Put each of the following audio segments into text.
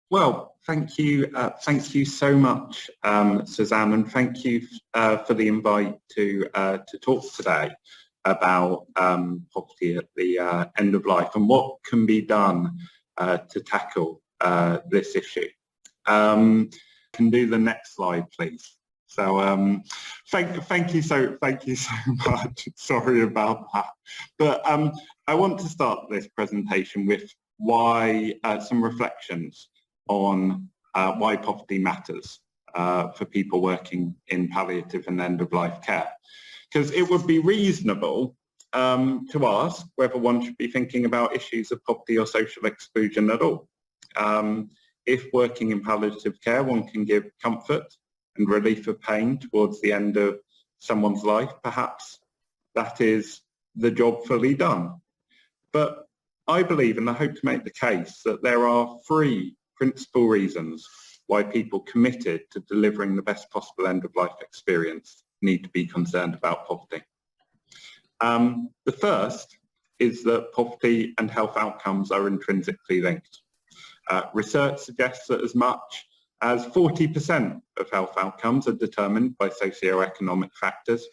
Well, thank you so much, Suzanne, and thank you for the invite to talk today about poverty at the end of life and what can be done to tackle this issue. Can do the next slide, please. So thank you so much. Sorry about that, but I want to start this presentation with some reflections on why poverty matters for people working in palliative and end-of-life care. Because it would be reasonable to ask whether one should be thinking about issues of poverty or social exclusion at all. If working in palliative care, one can give comfort and relief of pain towards the end of someone's life, perhaps that is the job fully done. But I believe, and I hope to make the case, that there are three principal reasons why people committed to delivering the best possible end-of-life experience need to be concerned about poverty. The first is that poverty and health outcomes are intrinsically linked. Research suggests that as much as 40% of health outcomes are determined by socioeconomic factors,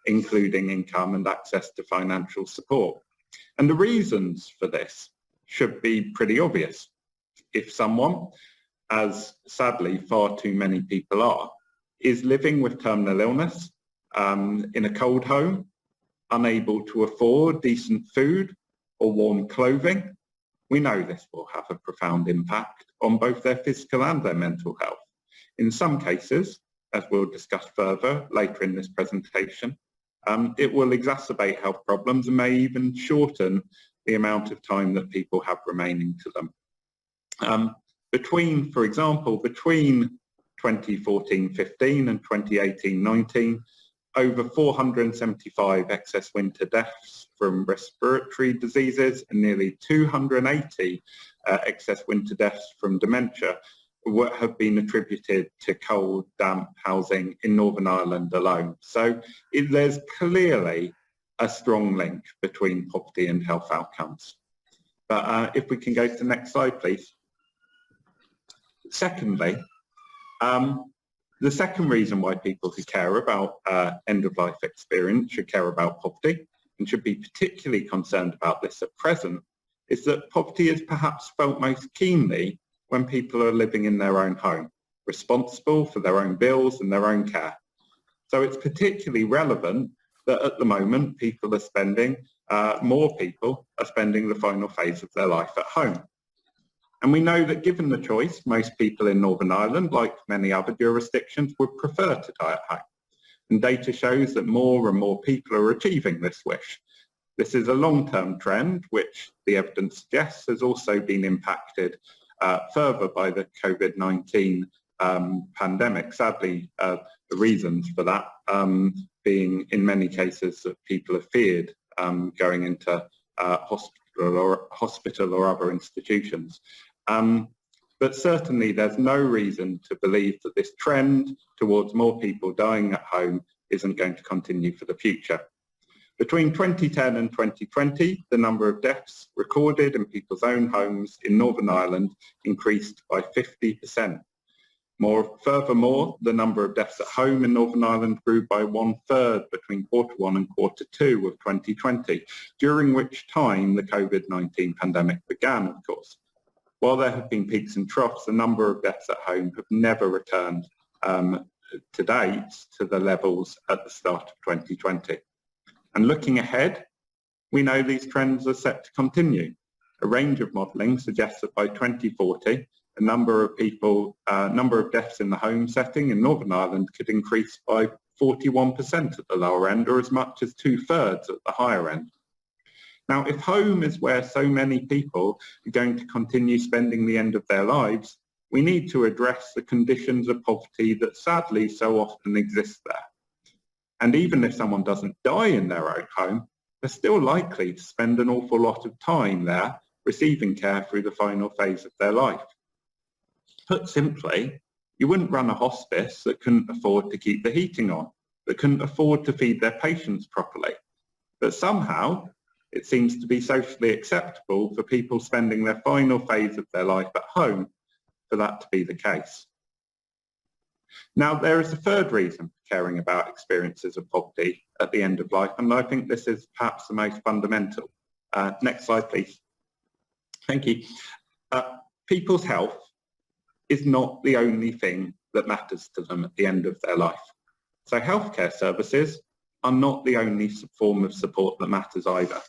including income and access to financial support. And the reasons for this should be pretty obvious. If someone, as sadly far too many people are, is living with terminal illness in a cold home, unable to afford decent food or warm clothing, we know this will have a profound impact on both their physical and their mental health. In some cases, as we'll discuss further later in this presentation, it will exacerbate health problems and may even shorten the amount of time that people have remaining to them. For example, between 2014-15 and 2018-19, over 475 excess winter deaths from respiratory diseases and nearly 280 excess winter deaths from dementia have been attributed to cold, damp housing in Northern Ireland alone. So there's clearly a strong link between poverty and health outcomes. But if we can go to the next slide, please. Secondly, the second reason why people who care about end-of-life experience should care about poverty and should be particularly concerned about this at present is that poverty is perhaps felt most keenly when people are living in their own home, responsible for their own bills and their own care. So it's particularly relevant that at the moment more people are spending the final phase of their life at home. And we know that given the choice, most people in Northern Ireland, like many other jurisdictions, would prefer to die at home. And data shows that more and more people are achieving this wish. This is a long-term trend, which the evidence suggests has also been impacted further by the COVID-19 pandemic. Sadly, the reasons for that being in many cases that people have feared going into hospital or other institutions. But certainly there's no reason to believe that this trend towards more people dying at home isn't going to continue for the future. Between 2010 and 2020, the number of deaths recorded in people's own homes in Northern Ireland increased by 50%. Furthermore, the number of deaths at home in Northern Ireland grew by 1/3 between Q1 and Q2 of 2020, during which time the COVID-19 pandemic began, of course. While there have been peaks and troughs, the number of deaths at home have never returned to date to the levels at the start of 2020. And looking ahead, we know these trends are set to continue. A range of modelling suggests that by 2040, the number of deaths in the home setting in Northern Ireland could increase by 41% at the lower end, or as much as 2/3 at the higher end. Now, if home is where so many people are going to continue spending the end of their lives, we need to address the conditions of poverty that sadly so often exist there. And even if someone doesn't die in their own home, they're still likely to spend an awful lot of time there receiving care through the final phase of their life. Put simply, you wouldn't run a hospice that couldn't afford to keep the heating on, that couldn't afford to feed their patients properly. But somehow, it seems to be socially acceptable for people spending their final phase of their life at home for that to be the case. Now, there is a third reason for caring about experiences of poverty at the end of life, and I think this is perhaps the most fundamental. Next slide, please. Thank you. People's health is not the only thing that matters to them at the end of their life. So healthcare services are not the only form of support that matters either.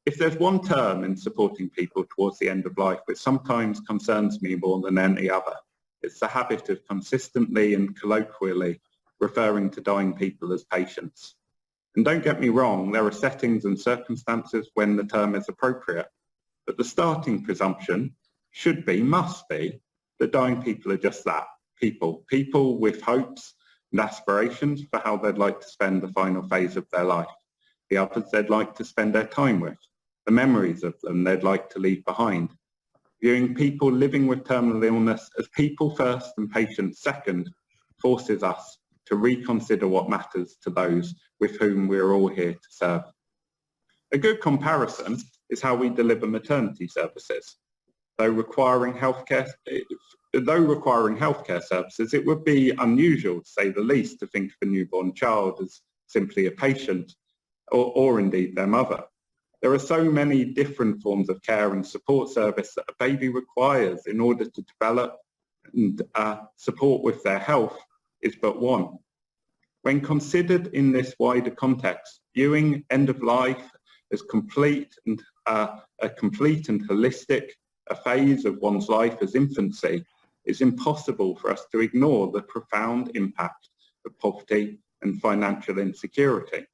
If there's one term in supporting people towards the end of life which sometimes concerns me more than any other, it's the habit of consistently and colloquially referring to dying people as patients. And don't get me wrong, there are settings and circumstances when the term is appropriate, but the starting presumption should be, must be, that dying people are just that, people with hopes and aspirations for how they'd like to spend the final phase of their life, the others they'd like to spend their time with, the memories of them they'd like to leave behind. Viewing people living with terminal illness as people first and patients second forces us to reconsider what matters to those with whom we're all here to serve. A good comparison is how we deliver maternity services. Though requiring healthcare services, it would be unusual, to say the least, to think of a newborn child as simply a patient or indeed their mother. There are so many different forms of care and support service that a baby requires in order to develop, and support with their health is but one. When considered in this wider context, viewing end of life as a complete and holistic a phase of one's life as infancy, it's impossible for us to ignore the profound impact of poverty and financial insecurity.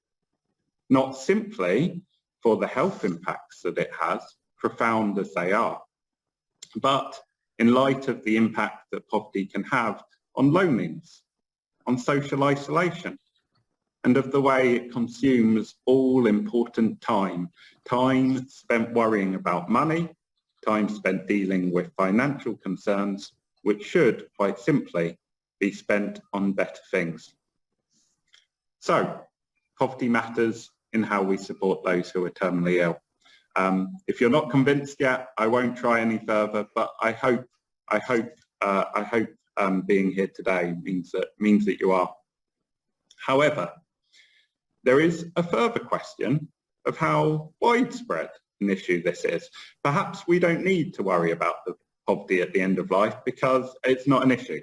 Not simply for the health impacts that it has, profound as they are, but in light of the impact that poverty can have on loneliness, on social isolation, and of the way it consumes all important time spent worrying about money, time spent dealing with financial concerns, which should, quite simply, be spent on better things. So, poverty matters in how we support those who are terminally ill. If you're not convinced yet, I won't try any further, but I hope being here today means that you are. However, there is a further question of how widespread an issue this is. Perhaps we don't need to worry about the poverty at the end of life because it's not an issue.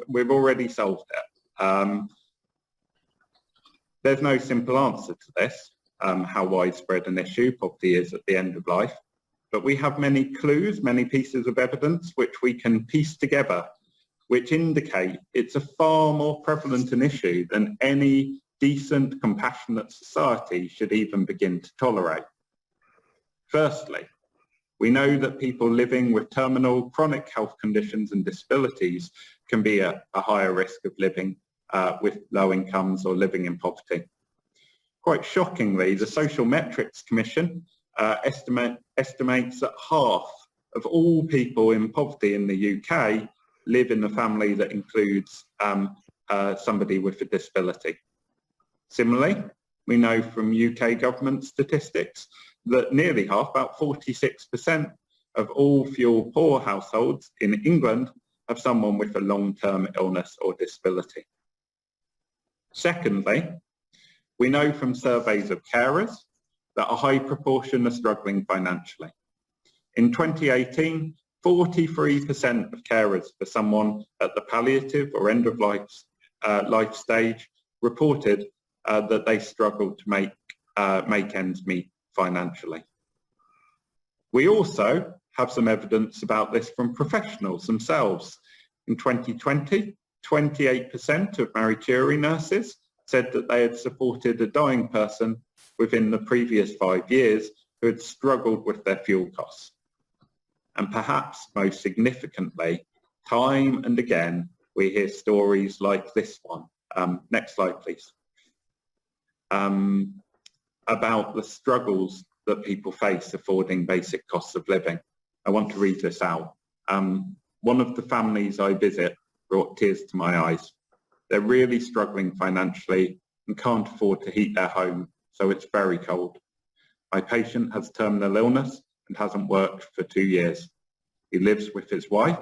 We've already solved it. There's no simple answer to this, how widespread an issue poverty is at the end of life, but we have many clues, many pieces of evidence which we can piece together, which indicate it's a far more prevalent an issue than any decent, compassionate society should even begin to tolerate. Firstly, we know that people living with terminal chronic health conditions and disabilities can be at a higher risk of living with low incomes or living in poverty. Quite shockingly, the Social Metrics Commission estimates that half of all people in poverty in the UK live in a family that includes somebody with a disability. Similarly, we know from UK government statistics that nearly half, about 46% of all fuel poor households in England have someone with a long-term illness or disability. Secondly, we know from surveys of carers that a high proportion are struggling financially. In 2018, 43% of carers for someone at the palliative or end of life stage reported that they struggled to make ends meet financially. We also have some evidence about this from professionals themselves. In 2020, 28% of Marie Curie nurses said that they had supported a dying person within the previous 5 years who had struggled with their fuel costs. And perhaps most significantly, time and again, we hear stories like this one. Next slide, please. About the struggles that people face affording basic costs of living. I want to read this out. One of the families I visit brought tears to my eyes. They're really struggling financially and can't afford to heat their home, so it's very cold. My patient has terminal illness and hasn't worked for 2 years. He lives with his wife,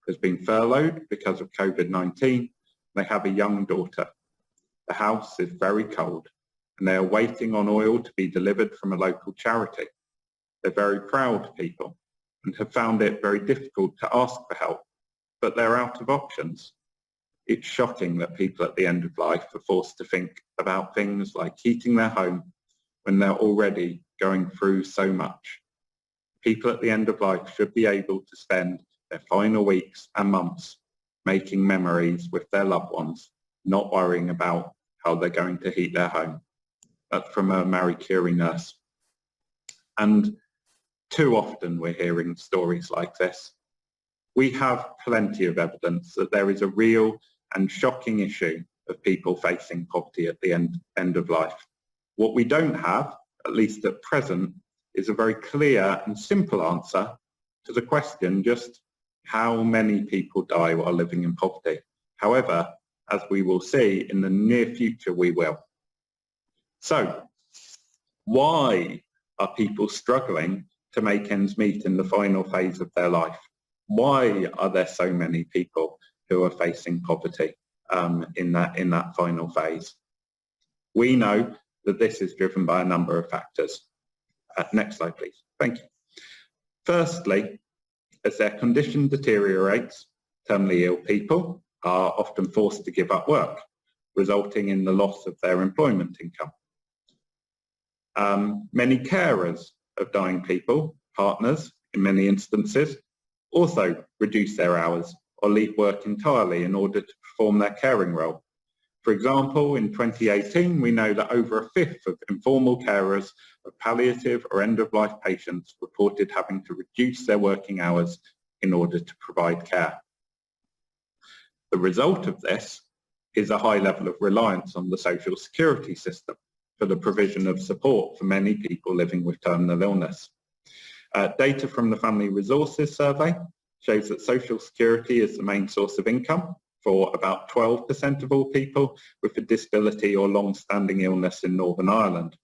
has been furloughed because of COVID-19. They have a young daughter. The house is very cold and they are waiting on oil to be delivered from a local charity. They're very proud people and have found it very difficult to ask for help, but they're out of options. It's shocking that people at the end of life are forced to think about things like heating their home when they're already going through so much. People at the end of life should be able to spend their final weeks and months making memories with their loved ones, not worrying about how they're going to heat their home. That's from a Marie Curie nurse. And too often we're hearing stories like this. We have plenty of evidence that there is a real and shocking issue of people facing poverty at the end of life. What we don't have, at least at present, is a very clear and simple answer to the question just how many people die while living in poverty. However, as we will see in the near future, we will. So, why are people struggling to make ends meet in the final phase of their life? Why are there so many people who are facing poverty in that final phase? We know that this is driven by a number of factors. Next slide, please. Thank you. Firstly, as their condition deteriorates, terminally ill people are often forced to give up work, resulting in the loss of their employment income. Many carers of dying people, partners in many instances, also reduce their hours or leave work entirely in order to perform their caring role. For example, in 2018, we know that over a fifth of informal carers of palliative or end-of-life patients reported having to reduce their working hours in order to provide care. The result of this is a high level of reliance on the social security system for the provision of support for many people living with terminal illness. Data from the Family Resources Survey shows that social security is the main source of income for about 12% of all people with a disability or long-standing illness in Northern Ireland.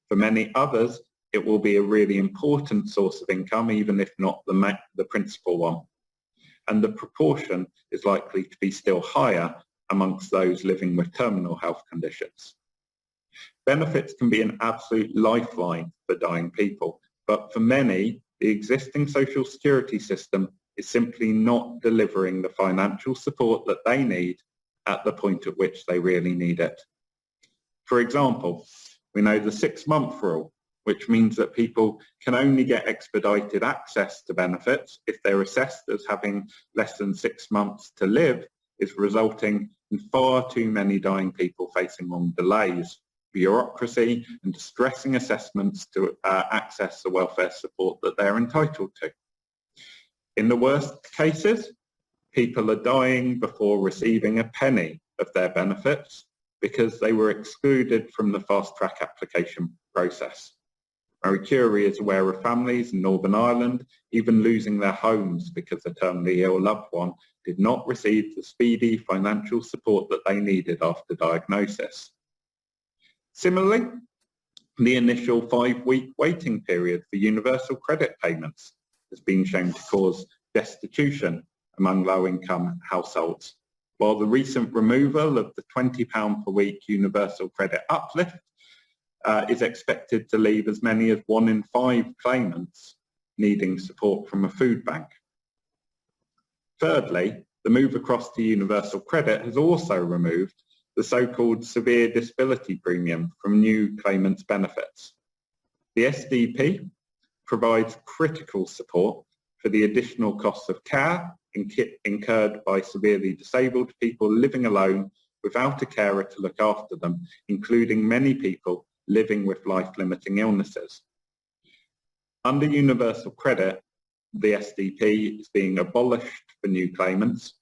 For many others, it will be a really important source of income, even if not the principal one. And the proportion is likely to be still higher amongst those living with terminal health conditions. Benefits can be an absolute lifeline for dying people, but for many, the existing social security system is simply not delivering the financial support that they need at the point at which they really need it. For example, we know the 6-month rule, which means that people can only get expedited access to benefits if they're assessed as having less than 6 months to live, is resulting in far too many dying people facing long delays, bureaucracy and distressing assessments to access the welfare support that they're entitled to. In the worst cases, people are dying before receiving a penny of their benefits because they were excluded from the fast-track application process. Marie Curie is aware of families in Northern Ireland even losing their homes because a terminally ill loved one did not receive the speedy financial support that they needed after diagnosis. Similarly, the initial 5-week waiting period for universal credit payments has been shown to cause destitution among low-income households, while the recent removal of the £20 per week universal credit uplift is expected to leave as many as 1 in 5 claimants needing support from a food bank. Thirdly, the move across to universal credit has also removed the so-called severe disability premium from new claimants' benefits. The SDP provides critical support for the additional costs of care incurred by severely disabled people living alone without a carer to look after them, including many people living with life-limiting illnesses. Under universal credit, the SDP is being abolished for new claimants.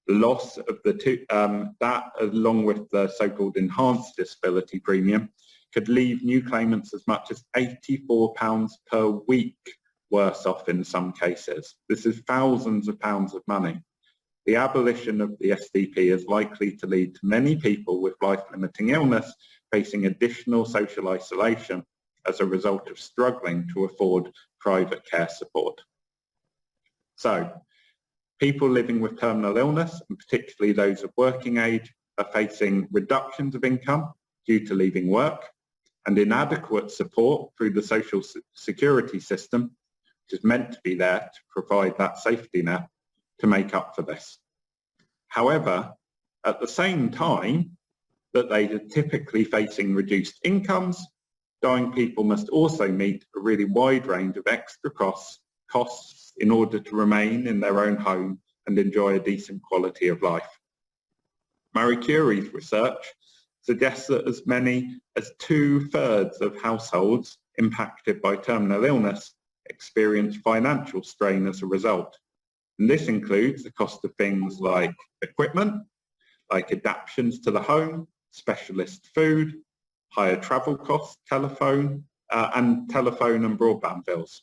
The loss of that, along with the so-called enhanced disability premium, could leave new claimants as much as £84 per week worse off in some cases. This is thousands of pounds of money. The abolition of the SDP is likely to lead to many people with life-limiting illness facing additional social isolation as a result of struggling to afford private care support. So, people living with terminal illness, and particularly those of working age, are facing reductions of income due to leaving work and inadequate support through the social security system, which is meant to be there to provide that safety net to make up for this. However, at the same time that they are typically facing reduced incomes, dying people must also meet a really wide range of extra costs in order to remain in their own home and enjoy a decent quality of life. Marie Curie's research suggests that as many as 2/3 of households impacted by terminal illness experience financial strain as a result. And this includes the cost of things like equipment, like adaptations to the home, specialist food, higher travel costs, telephone and broadband bills.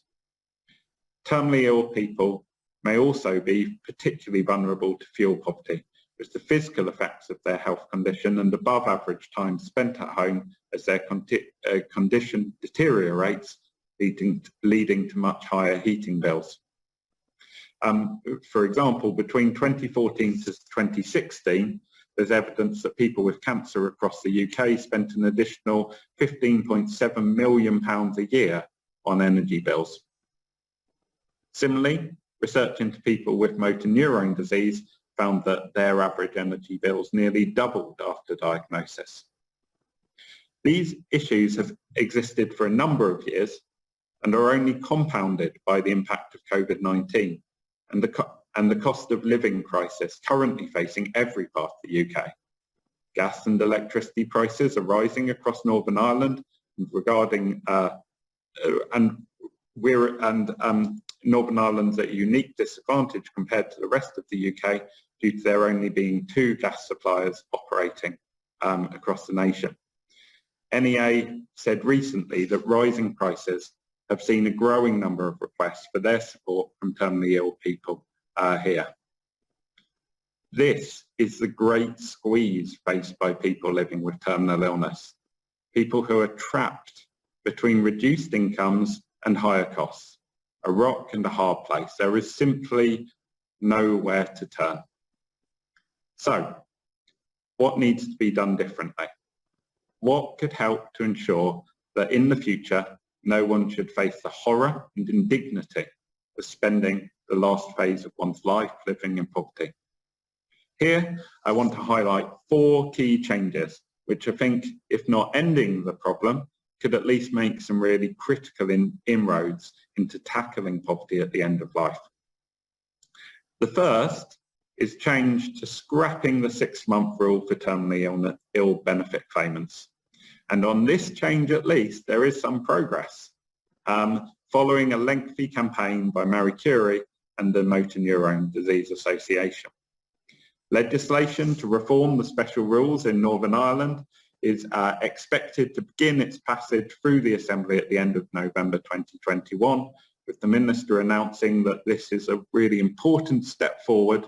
Terminally ill people may also be particularly vulnerable to fuel poverty, with the physical effects of their health condition and above average time spent at home as their condition deteriorates, leading to much higher heating bills. For example, between 2014 to 2016, there's evidence that people with cancer across the UK spent an additional £15.7 million a year on energy bills. Similarly, research into people with motor neurone disease found that their average energy bills nearly doubled after diagnosis. These issues have existed for a number of years and are only compounded by the impact of COVID-19 and the cost of living crisis currently facing every part of the UK. Gas and electricity prices are rising across Northern Ireland, Northern Ireland's at a unique disadvantage compared to the rest of the UK due to there only being 2 gas suppliers operating across the nation. NEA said recently that rising prices have seen a growing number of requests for their support from terminally ill people here. This is the great squeeze faced by people living with terminal illness, people who are trapped between reduced incomes and higher costs, a rock and a hard place. There is simply nowhere to turn. So, what needs to be done differently? What could help to ensure that in the future, no one should face the horror and indignity of spending the last phase of one's life living in poverty? Here, I want to highlight 4 key changes, which I think, if not ending the problem, could at least make some really critical inroads into tackling poverty at the end of life. The first is change to scrapping the 6-month rule for terminally ill benefit claimants. And on this change at least, there is some progress, following a lengthy campaign by Marie Curie and the Motor Neurone Disease Association. Legislation to reform the special rules in Northern Ireland is expected to begin its passage through the Assembly at the end of November 2021, with the Minister announcing that this is a really important step forward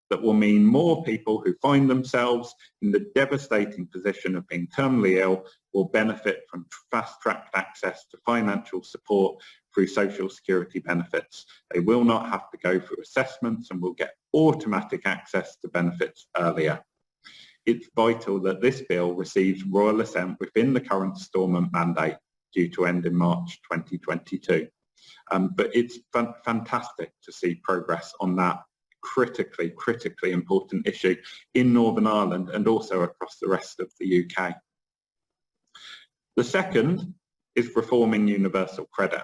that will mean more people who find themselves in the devastating position of being terminally ill will benefit from fast-tracked access to financial support through social security benefits. They will not have to go through assessments and will get automatic access to benefits earlier. It's vital that this bill receives royal assent within the current Stormont mandate due to end in March 2022. But it's fantastic to see progress on that critically important issue in Northern Ireland and also across the rest of the UK. The second is reforming universal credit,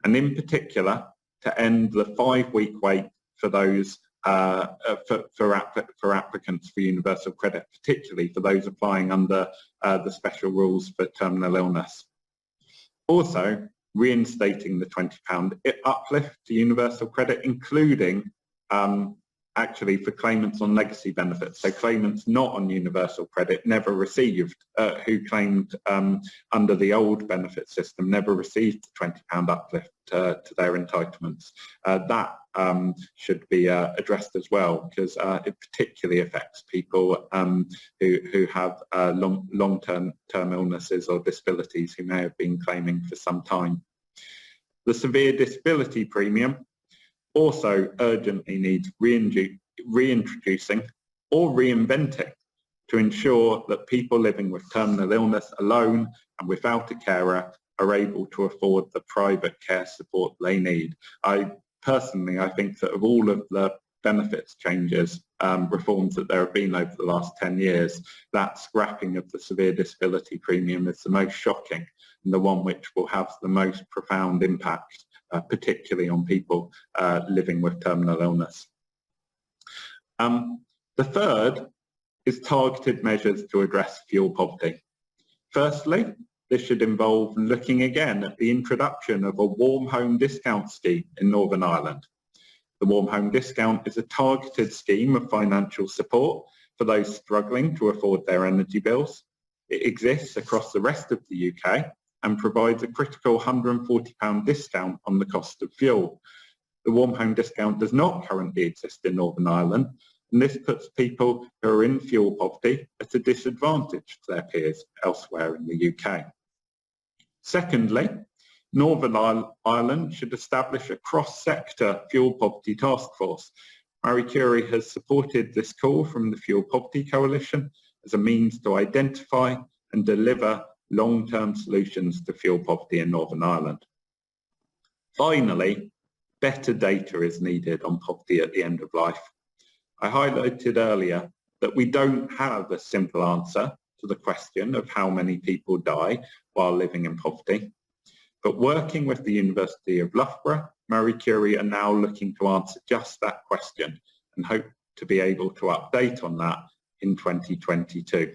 and in particular to end the 5-week wait for those for applicants for universal credit, particularly for those applying under the special rules for terminal illness. Also, reinstating the £20 uplift to universal credit, including actually for claimants on legacy benefits. So claimants not on universal credit never received, who claimed under the old benefit system, never received the £20 uplift to their entitlements. That should be addressed as well, because it particularly affects people who have long-term illnesses or disabilities who may have been claiming for some time. The severe disability premium also urgently needs reintroducing or reinventing to ensure that people living with terminal illness alone and without a carer are able to afford the private care support they need. I think that of all of the benefits changes, reforms that there have been over the last 10 years, that scrapping of the severe disability premium is the most shocking and the one which will have the most profound impact, particularly on people living with terminal illness. The third is targeted measures to address fuel poverty. Firstly, this should involve looking again at the introduction of a warm home discount scheme in Northern Ireland. The warm home discount is a targeted scheme of financial support for those struggling to afford their energy bills. It exists across the rest of the UK and provides a critical £140 discount on the cost of fuel. The warm home discount does not currently exist in Northern Ireland, and this puts people who are in fuel poverty at a disadvantage to their peers elsewhere in the UK. Secondly, Northern Ireland should establish a cross-sector fuel poverty task force. Marie Curie has supported this call from the Fuel Poverty Coalition as a means to identify and deliver long-term solutions to fuel poverty in Northern Ireland. Finally, better data is needed on poverty at the end of life. I highlighted earlier that we don't have a simple answer to the question of how many people die while living in poverty. But working with the University of Loughborough, Marie Curie are now looking to answer just that question and hope to be able to update on that in 2022.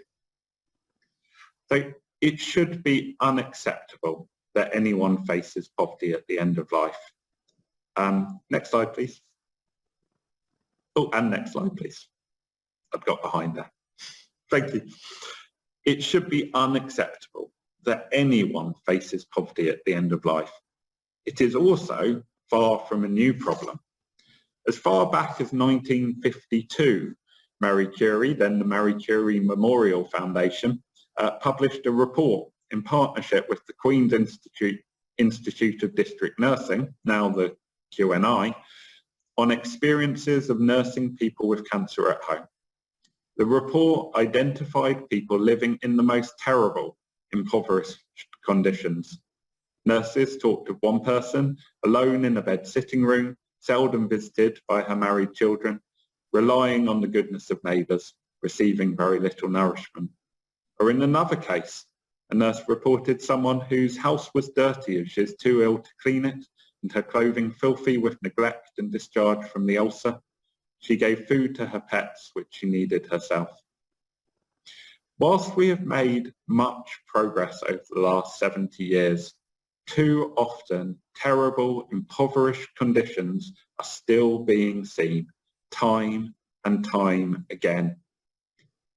So it should be unacceptable that anyone faces poverty at the end of life. Next slide, please. Oh, and next slide, please. I've got behind there. Thank you. It should be unacceptable that anyone faces poverty at the end of life. It is also far from a new problem. As far back as 1952, Marie Curie, then the Marie Curie Memorial Foundation, published a report in partnership with the Queen's Institute of District Nursing, now the QNI, on experiences of nursing people with cancer at home. The report identified people living in the most terrible, impoverished conditions. Nurses talked of one person alone in a bed sitting room, seldom visited by her married children, relying on the goodness of neighbours, receiving very little nourishment. Or in another case, a nurse reported someone whose house was dirty as she is too ill to clean it, and her clothing filthy with neglect and discharge from the ulcer. She gave food to her pets, which she needed herself. Whilst we have made much progress over the last 70 years, too often terrible, impoverished conditions are still being seen time and time again.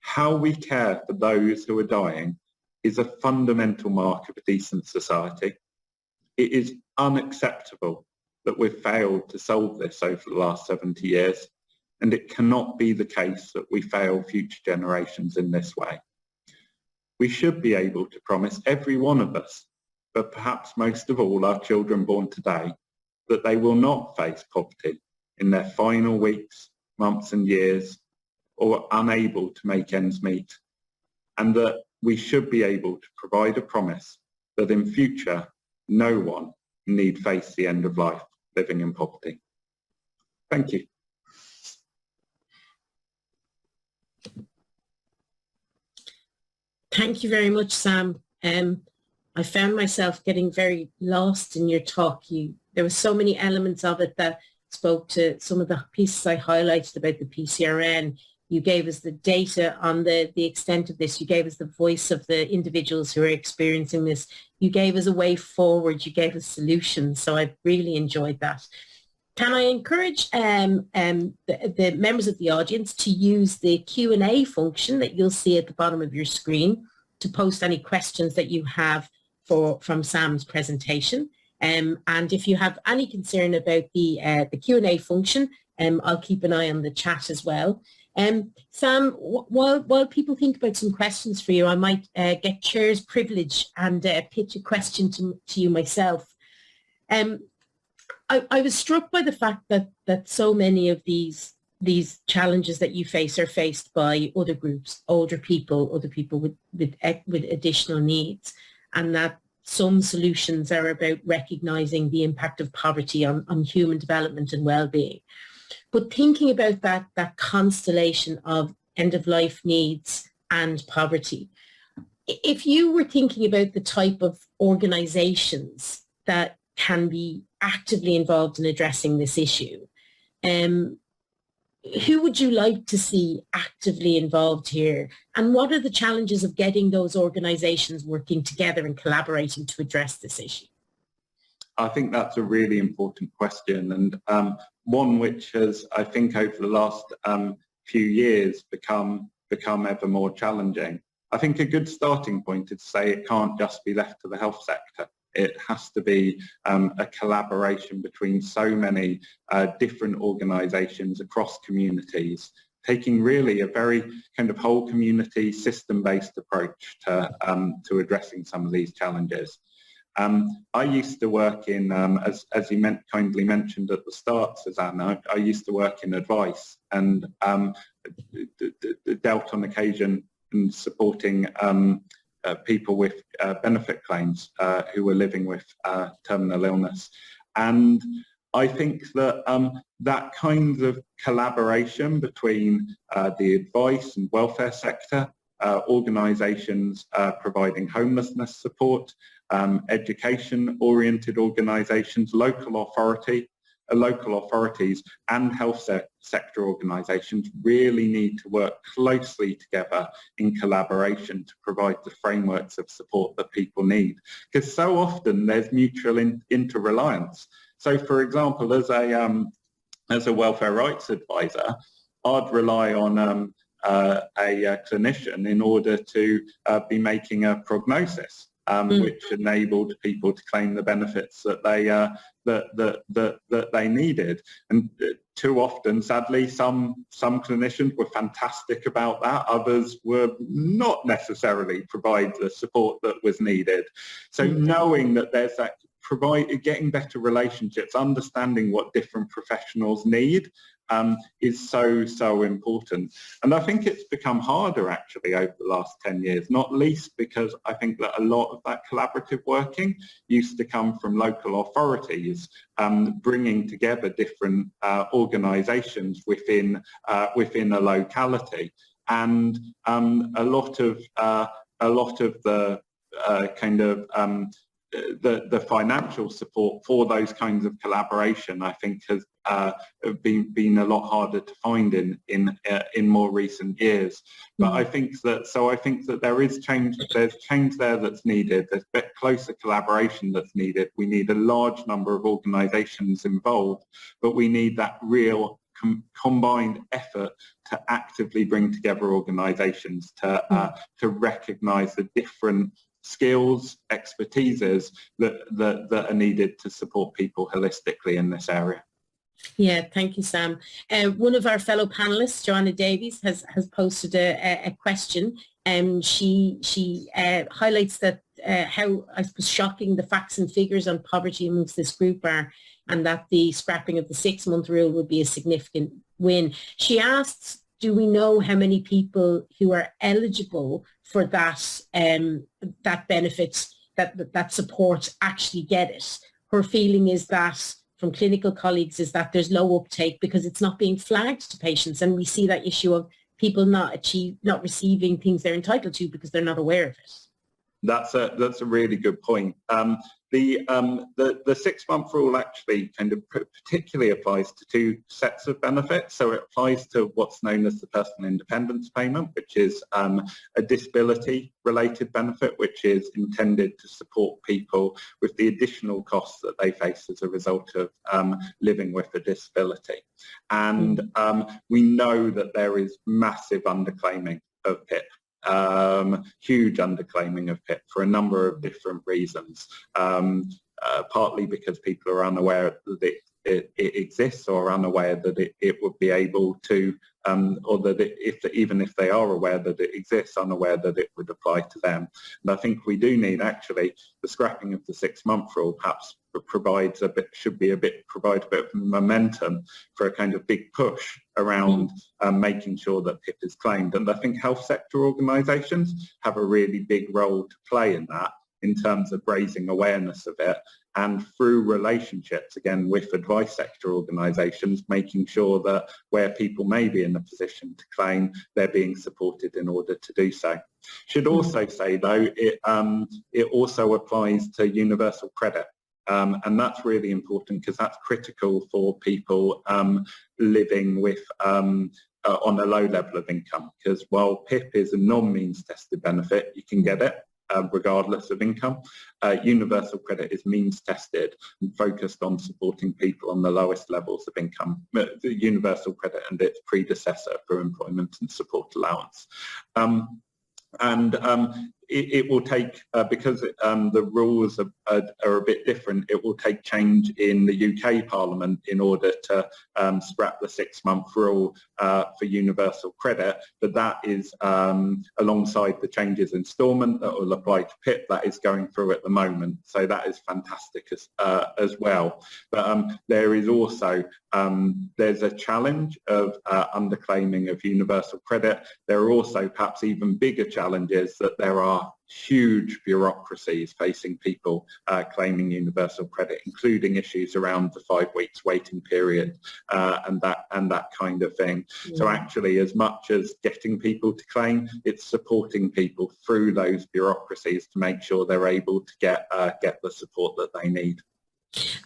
How we care for those who are dying is a fundamental mark of a decent society. It is unacceptable that we've failed to solve this over the last 70 years, and it cannot be the case that we fail future generations in this way. We should be able to promise every one of us, but perhaps most of all our children born today, that they will not face poverty in their final weeks, months and years, or unable to make ends meet, and that we should be able to provide a promise that in future no one need face the end of life living in poverty. Thank you. Thank you very much, Sam. I found myself getting very lost in your talk. There were so many elements of it that spoke to some of the pieces I highlighted about the PCRN. You gave us the data on the extent of this. You gave us the voice of the individuals who are experiencing this. You gave us a way forward. You gave us solutions. So I really enjoyed that. Can I encourage the members of the audience to use the Q&A function that you'll see at the bottom of your screen to post any questions that you have from Sam's presentation. And if you have any concern about the Q&A function, I'll keep an eye on the chat as well. Sam, while people think about some questions for you, I might get chair's privilege and pitch a question to you myself. I was struck by the fact that so many of these challenges that you face are faced by other groups, older people with additional needs, and that some solutions are about recognizing the impact of poverty on human development and well-being. But thinking about that constellation of end-of-life needs and poverty, if you were thinking about the type of organizations that can be actively involved in addressing this issue, who would you like to see actively involved here? And what are the challenges of getting those organizations working together and collaborating to address this issue? I think that's a really important question, and one which has, I think, over the last few years become ever more challenging. I think a good starting point is to say it can't just be left to the health sector. It has to be a collaboration between so many different organisations across communities, taking really a very kind of whole community system-based approach to addressing some of these challenges. I used to work in, as you kindly mentioned at the start, Susanna, I used to work in advice and dealt on occasion in supporting people with benefit claims who were living with terminal illness. And I think that that kind of collaboration between the advice and welfare sector, organisations providing homelessness support, education-oriented organisations, local authorities and health sector organisations really need to work closely together in collaboration to provide the frameworks of support that people need. Because so often there's mutual interreliance. So, for example, as a welfare rights advisor, I'd rely on a clinician in order to be making a prognosis. Which enabled people to claim the benefits that they needed. And too often, sadly, some clinicians were fantastic about that. Others were not necessarily provide the support that was needed. So knowing that there's that, getting better relationships, understanding what different professionals need is so important. And I think it's become harder actually over the last 10 years, not least because I think that a lot of that collaborative working used to come from local authorities bringing together different organisations within a locality, and a lot of the kind of the financial support for those kinds of collaboration, I think, has been a lot harder to find in more recent years. But I think that there is change. There's change there that's needed. There's a bit closer collaboration that's needed. We need a large number of organisations involved, but we need that real combined effort to actively bring together organisations to recognise the different skills, expertises that are needed to support people holistically in this area. Yeah, thank you, Sam. One of our fellow panelists, Joanna Davies, has posted a question. She highlights that how, I suppose, shocking the facts and figures on poverty amongst this group are, and that the scrapping of the 6-month rule would be a significant win. She asks, do we know how many people who are eligible for that that benefit, that support, actually get it? Her feeling is that, from clinical colleagues, is that there's low uptake because it's not being flagged to patients, and we see that issue of people not receiving things they're entitled to because they're not aware of it. That's a really good point. The 6-month rule actually kind of particularly applies to two sets of benefits. So it applies to what's known as the personal independence payment, which is a disability-related benefit, which is intended to support people with the additional costs that they face as a result of living with a disability. And we know that there is massive underclaiming of PIP. Huge underclaiming of PIP for a number of different reasons, partly because people are unaware that it exists, or unaware that it would be able to, or that even if they are aware that it exists, unaware that it would apply to them. And I think we do need actually the scrapping of the 6-month rule perhaps provide a bit of momentum for a kind of big push around making sure that PIP is claimed. And I think health sector organisations have a really big role to play in that, in terms of raising awareness of it, and through relationships, again, with advice sector organisations, making sure that where people may be in a position to claim, they're being supported in order to do so. Should also say, though, it also applies to universal credit. And that's really important, because that's critical for people living with on a low level of income, because while PIP is a non-means tested benefit, you can get it regardless of income. Universal credit is means tested and focused on supporting people on the lowest levels of income. The universal credit and its predecessor for employment and support allowance. It will take, because the rules are a bit different, it will take change in the UK Parliament in order to scrap the 6-month rule for universal credit, but that is alongside the changes in instalment that will apply to PIP that is going through at the moment, so that is fantastic as well. But there is also, there's a challenge of underclaiming of universal credit. There are also perhaps even bigger challenges, that there are huge bureaucracies facing people claiming universal credit, including issues around the 5 weeks waiting period and that kind of thing. So actually, as much as getting people to claim, it's supporting people through those bureaucracies to make sure they're able to get the support that they need.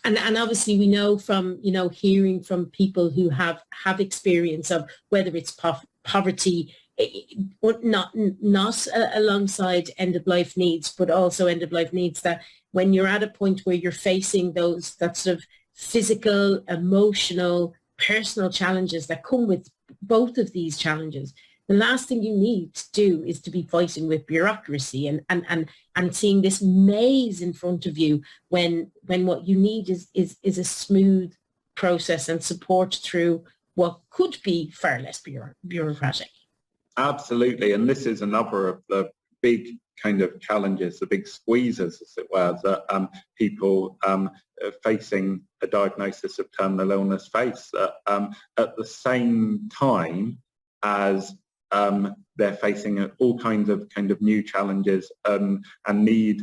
And obviously we know from, hearing from people who have experience of whether it's poverty, not alongside end-of-life needs, but also end-of-life needs, that when you're at a point where you're facing that sort of physical, emotional, personal challenges that come with both of these challenges, the last thing you need to do is to be fighting with bureaucracy and seeing this maze in front of you, when what you need is a smooth process and support through what could be far less bureaucratic. Absolutely, and this is another of the big kind of challenges, the big squeezes, as it were, that people facing a diagnosis of terminal illness face at the same time as they're facing all kinds of new challenges and need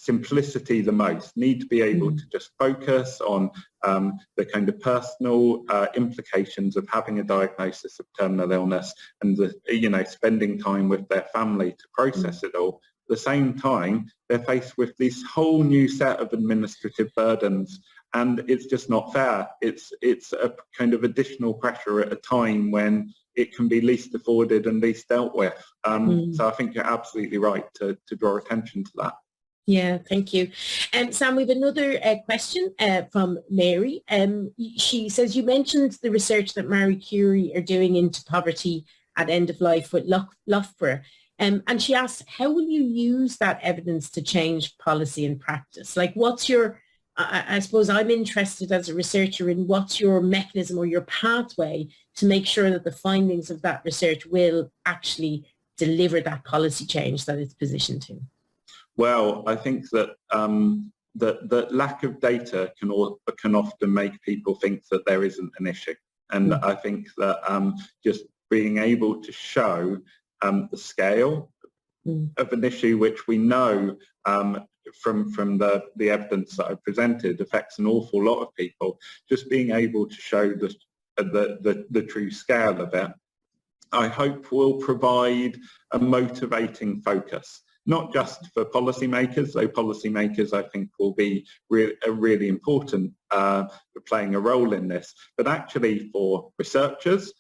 simplicity the most, need to be able to just focus on the kind of personal implications of having a diagnosis of terminal illness, and spending time with their family to process it all. At the same time, they're faced with this whole new set of administrative burdens, and it's just not fair. It's a kind of additional pressure at a time when it can be least afforded and least dealt with. So I think you're absolutely right to draw attention to that. Yeah, thank you. Sam, we have another question from Mary. She says, you mentioned the research that Marie Curie are doing into poverty at end of life with Loughborough. And she asks, how will you use that evidence to change policy and practice? Like, what's your, I suppose I'm interested as a researcher in what's your mechanism or your pathway to make sure that the findings of that research will actually deliver that policy change that it's positioned to? Well, I think that that lack of data can often make people think that there isn't an issue. And I think that just being able to show the scale of an issue, which we know from the evidence that I presented affects an awful lot of people, just being able to show the true scale of it, I hope will provide a motivating focus. Not just for policymakers, though policymakers I think will be really important for playing a role in this, but actually for researchers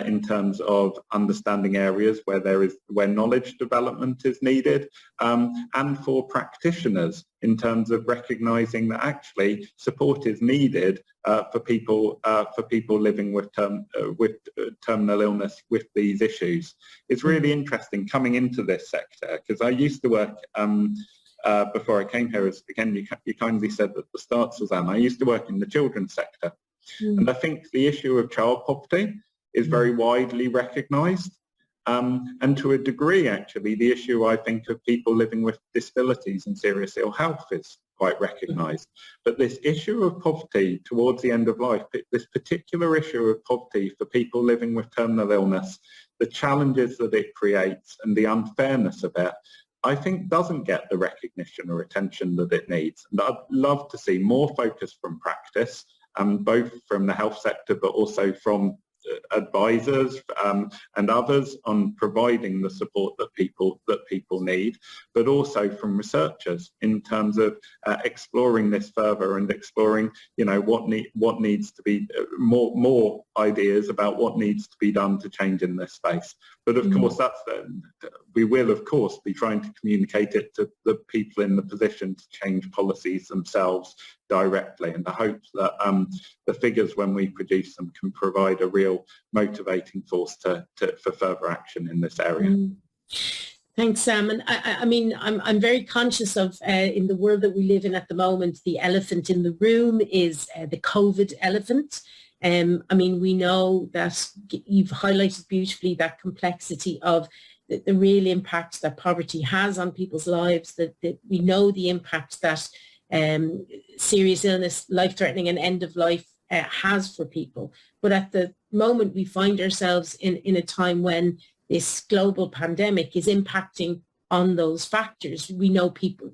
in terms of understanding areas where knowledge development is needed, and for practitioners in terms of recognising that actually support is needed for people living with terminal illness with these issues. It's really interesting coming into this sector, because I used to work before I came here, as again you kindly said at the start, Suzanne, I used to work in the children's sector, and I think the issue of child poverty is very widely recognised, and to a degree actually the issue I think of people living with disabilities and serious ill health is quite recognised. But this issue of poverty towards the end of life, this particular issue of poverty for people living with terminal illness, the challenges that it creates and the unfairness of it, I think doesn't get the recognition or attention that it needs. And I'd love to see more focus from practice, both from the health sector but also from advisors and others on providing the support that people need, but also from researchers in terms of exploring this further and exploring, what needs to be more ideas about what needs to be done to change in this space. But of course, we will of course be trying to communicate it to the people in the position to change policies themselves directly, and I hope that the figures when we produce them can provide a real motivating force for further action in this area. Thanks, Sam. And I mean, I'm very conscious of in the world that we live in at the moment, the elephant in the room is the COVID elephant. I mean, we know that you've highlighted beautifully that complexity of the real impact that poverty has on people's lives, that we know the impact that serious illness, life-threatening and end-of-life has for people. But at the moment, we find ourselves in a time when this global pandemic is impacting on those factors. We know people,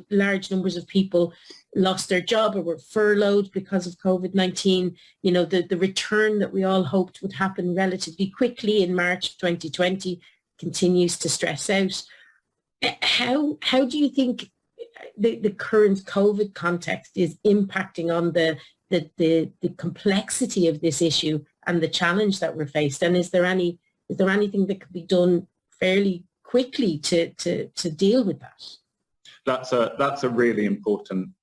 large numbers of people lost their job or were furloughed because of COVID-19. The return that we all hoped would happen relatively quickly in March 2020 continues to stress out. How do you think the current COVID context is impacting on the complexity of this issue and the challenge that we're faced? And is there anything that could be done fairly quickly to deal with that? That's a really important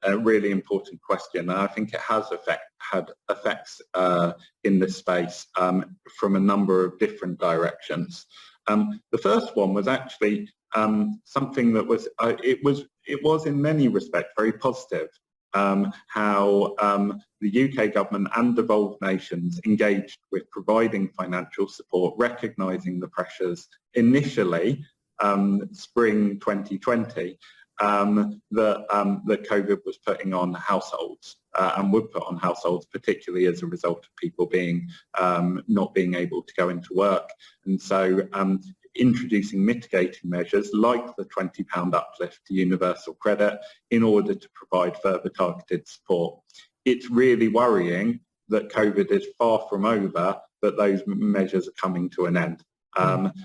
question, and I think it has had effects in this space from a number of different directions. The first one was actually something that was it was in many respects very positive. How the UK government and devolved nations engaged with providing financial support, recognising the pressures initially, spring 2020, that COVID was putting on households and would put on households, particularly as a result of people not being able to go into work. And so introducing mitigating measures like the £20 uplift to universal credit in order to provide further targeted support. It's really worrying that COVID is far from over, but those measures are coming to an end.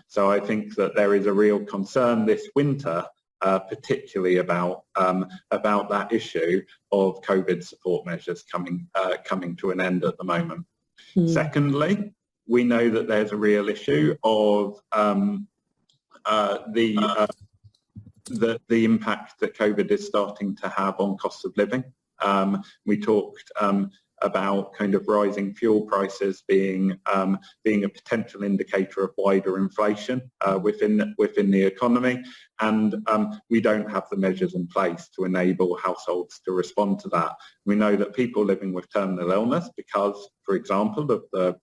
So I think that there is a real concern this winter, particularly about that issue of COVID support measures coming to an end at the moment. Secondly, we know that there's a real issue of the impact that COVID is starting to have on cost of living. We talked about kind of rising fuel prices being a potential indicator of wider inflation within the economy, and we don't have the measures in place to enable households to respond to that. We know that people living with terminal illness, because, for example, of the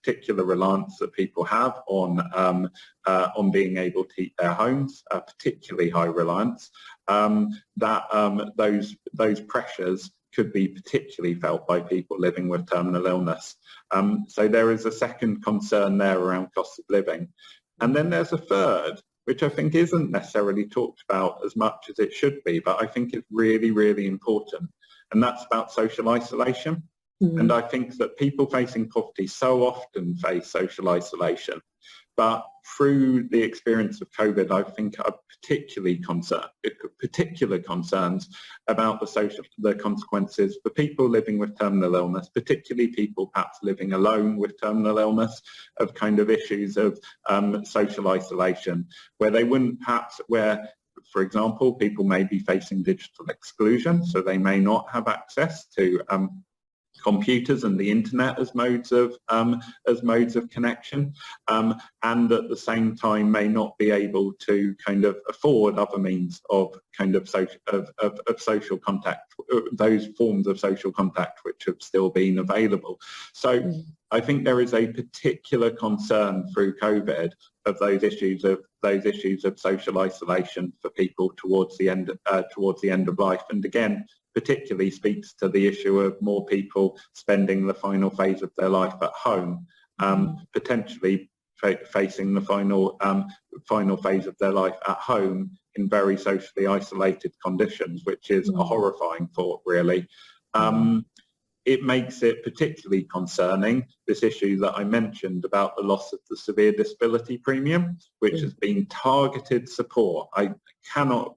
particular reliance that people have on being able to heat their homes, particularly high reliance, those pressures could be particularly felt by people living with terminal illness. So there is a second concern there around cost of living. And then there's a third, which I think isn't necessarily talked about as much as it should be, but I think it's really, really important. And that's about social isolation. And I think that people facing poverty so often face social isolation. But through the experience of COVID, I think are particular concerns about the consequences for people living with terminal illness, particularly people perhaps living alone with terminal illness, of kind of issues of social isolation, where they wouldn't perhaps, for example, people may be facing digital exclusion, so they may not have access to computers and the internet as modes of connection, and at the same time may not be able to kind of afford other means of kind of social contact, those forms of social contact which have still been available. So I think there is a particular concern through COVID of those issues of those issues of social isolation for people towards the end of life, and again particularly speaks to the issue of more people spending the final phase of their life at home, potentially facing the final phase of their life at home in very socially isolated conditions, which is a horrifying thought, really. It makes it particularly concerning, this issue that I mentioned about the loss of the severe disability premium, which has been targeted support. I cannot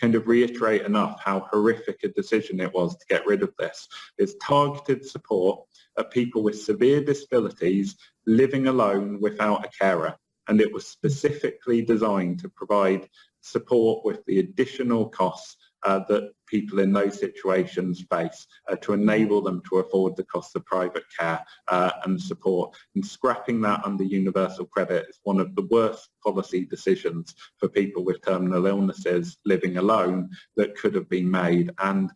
kind of reiterate enough how horrific a decision it was to get rid of this. It's targeted support of people with severe disabilities living alone without a carer, and it was specifically designed to provide support with the additional costs that people in those situations face, to enable them to afford the cost of private care and support. And scrapping that under universal credit is one of the worst policy decisions for people with terminal illnesses living alone that could have been made. And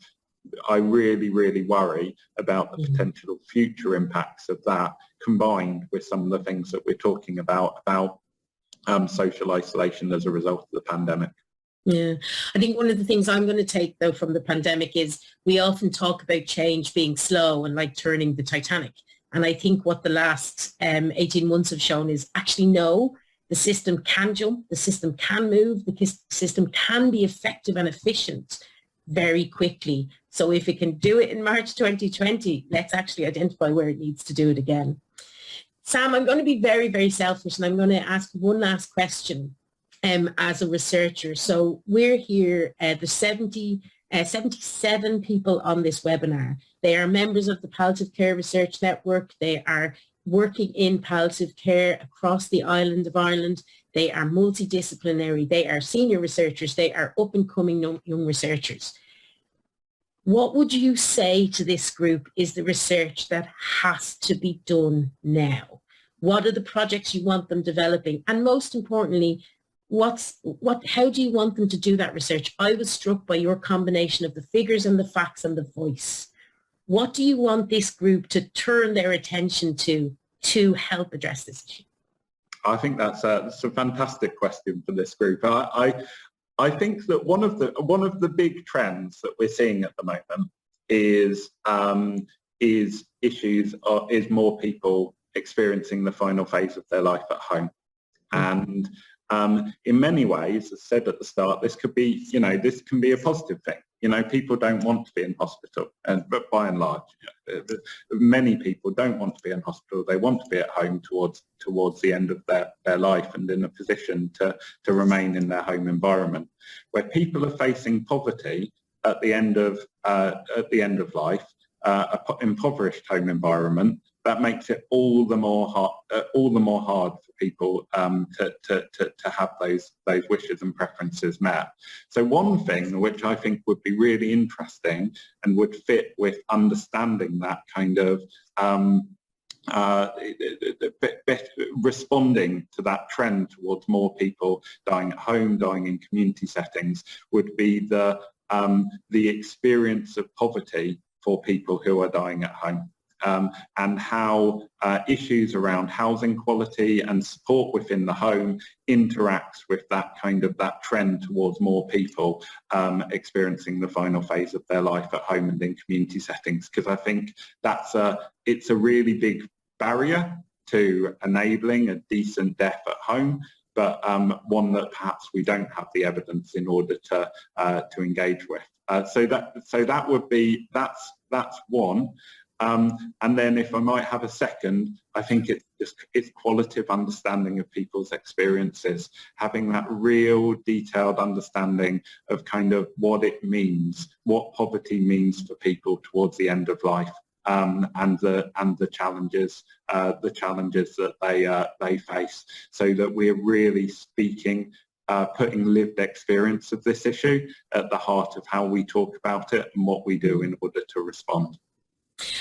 I really, really worry about the potential future impacts of that, combined with some of the things that we're talking about social isolation as a result of the pandemic. Yeah, I think one of the things I'm going to take, though, from the pandemic is we often talk about change being slow and like turning the Titanic. And I think what the last 18 months have shown is actually no, the system can jump, the system can move, the system can be effective and efficient very quickly. So if it can do it in March 2020, let's actually identify where it needs to do it again. Sam, I'm going to be very, very selfish, and I'm going to ask one last question. As a researcher. So we're here, there's 77 people on this webinar. They are members of the Palliative Care Research Network. They are working in palliative care across the island of Ireland. They are multidisciplinary. They are senior researchers. They are up and coming young researchers. What would you say to this group is the research that has to be done now? What are the projects you want them developing? And most importantly, how do you want them to do that research? I was struck by your combination of the figures and the facts and the voice. What do you want this group to turn their attention to help address this issue? I think that's a fantastic question for this group. I think that one of the big trends that we're seeing at the moment is more people experiencing the final phase of their life at home. And in many ways, as said at the start, this can be a positive thing. People don't want to be in hospital, but by and large, many people don't want to be in hospital. They want to be at home towards the end of their life and in a position to remain in their home environment. Where people are facing poverty at the end of life, impoverished home environment, that makes it all the more hard for people to have those wishes and preferences met. So one thing which I think would be really interesting and would fit with understanding that kind of responding to that trend towards more people dying at home, dying in community settings, would be the experience of poverty for people who are dying at home. And how issues around housing quality and support within the home interacts with that trend towards more people experiencing the final phase of their life at home and in community settings. Because I think it's a really big barrier to enabling a decent death at home, but one that perhaps we don't have the evidence in order to engage with. So that would be that's one. And then if I might have a second, I think it's qualitative understanding of people's experiences, having that real detailed understanding of kind of what it means, what poverty means for people towards the end of life, and the challenges that they face, so that we're really speaking, putting lived experience of this issue at the heart of how we talk about it and what we do in order to respond.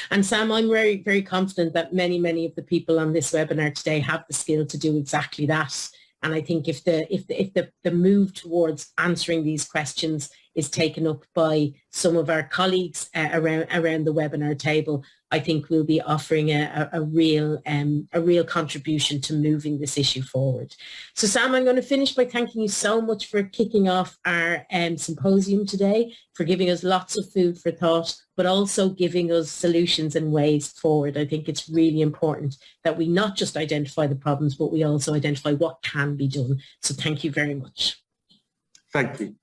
And Sam, I'm very, very confident that many of the people on this webinar today have the skill to do exactly that. And I think if the move towards answering these questions is taken up by some of our colleagues around the webinar table, I think we'll be offering a real contribution to moving this issue forward. So Sam, I'm going to finish by thanking you so much for kicking off our symposium today, for giving us lots of food for thought, but also giving us solutions and ways forward. I think it's really important that we not just identify the problems, but we also identify what can be done. So thank you very much. Thank you.